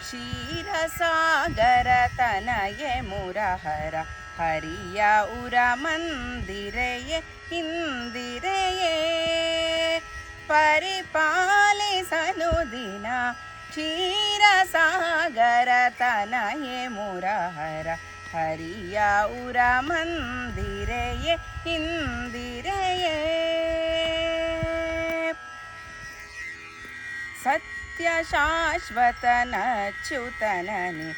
क्षीरसागर तनये मुरहर हरिय उर मंदिरये इंदिरये परिपालिसनु दिन क्षीरसागर तनये मुरहर हरिय उर मंदिरये इंदिरये सत्य शाश्वतनच्युतननि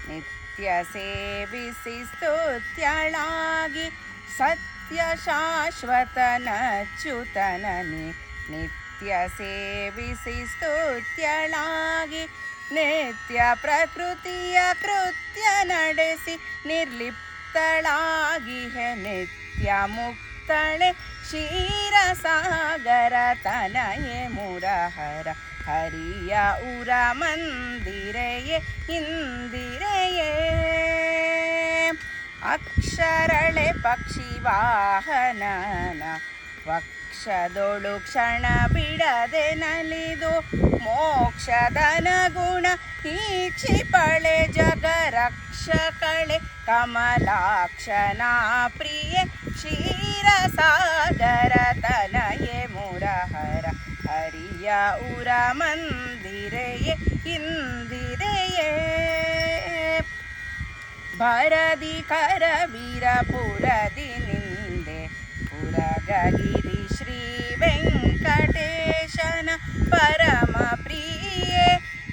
नित्य सेविसि ಸ್ತುತ್ಯಳಾಗಿ सत्य शाश्वतनच्युतननि नित्य सेविसि ಸ್ತುತ್ಯಳಾಗಿ नित्य प्रकृतिय कृत्य ನಡೆಸಿ ನಿರ್ಲಿಪ್ತಳಾಗಿಹೆ नित्य मुक्तळे क्षीरसागर तनये मुरहर हरिय उर मंदिरये इंदिरये अक्षरळे पक्षी वाहनನ ವಕ್ಷದೊಳು ಕ್ಷಣ ಬಿಡದೆ ನಲಿದು ಮೋಕ್ಷದನ ಗುಣ ಈಕ್ಷಿಪಳೆ ಜಗರಕ್ಷಕಳೆ ಕಮಲಾಕ್ಷನ ಪ್ರಿಯೆ क्षीरसागर तनये मुरहर हरिय उर मंदिरये इंदिरये भरदि करवीरपुरदि निंदे पुरगगिरि श्री वेंकटेशन परम प्रिये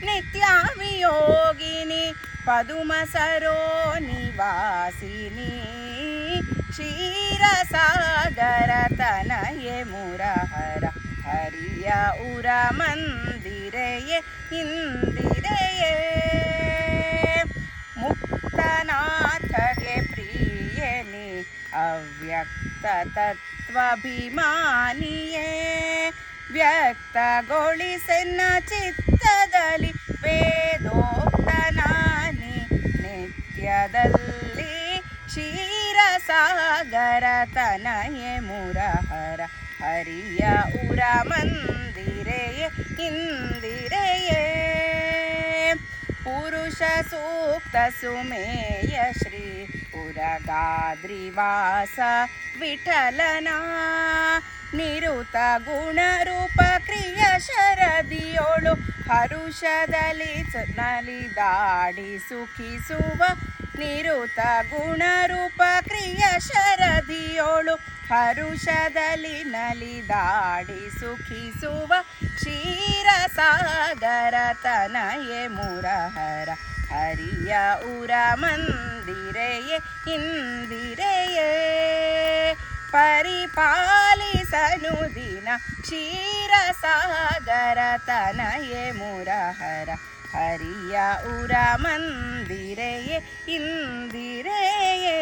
नित्यावियोगिनी पदुम सरो निवासिनी क्षीरसागर तनये मुरहर हरिय उर मंदिरये इंदिरये मुक्तनाथगे प्रियनि अव्यक्त तत्वाभिमानिये व्यक्तಗೊಳಿಸೆನ್ನ ಚಿತ್ತದಲ್ಲಿ ವೇದೋಕ್ತನಾನಿ ನಿತ್ಯದಲ್ಲಿ क्षीरसागर तनये मुरहर हरिय उर मंदिरये इंदिरये पुरुष सूक्त सुमेय श्री उरगाद्रिवास विठलना निरुत गुण रूप क्रिय शरदियोಳು ಹರುಷದಲ್ಲಿ ನಲಿದಾಡಿ ಸುಖಿಸುವ ನಿರುತ ಗುಣರೂಪ ಕ್ರಿಯ ಶರದಿಯೋಳು ಹರುಷದಲ್ಲಿ ನಲಿದಾಡಿ ಸುಖಿಸುವ क्षीरसागर तनये मुरहर हरिय उर मंदिरये इंदिरये परिपालिसनु दिन क्षीरसागर तनये मुरहर हरिय उर मंदिरये इंदिरये।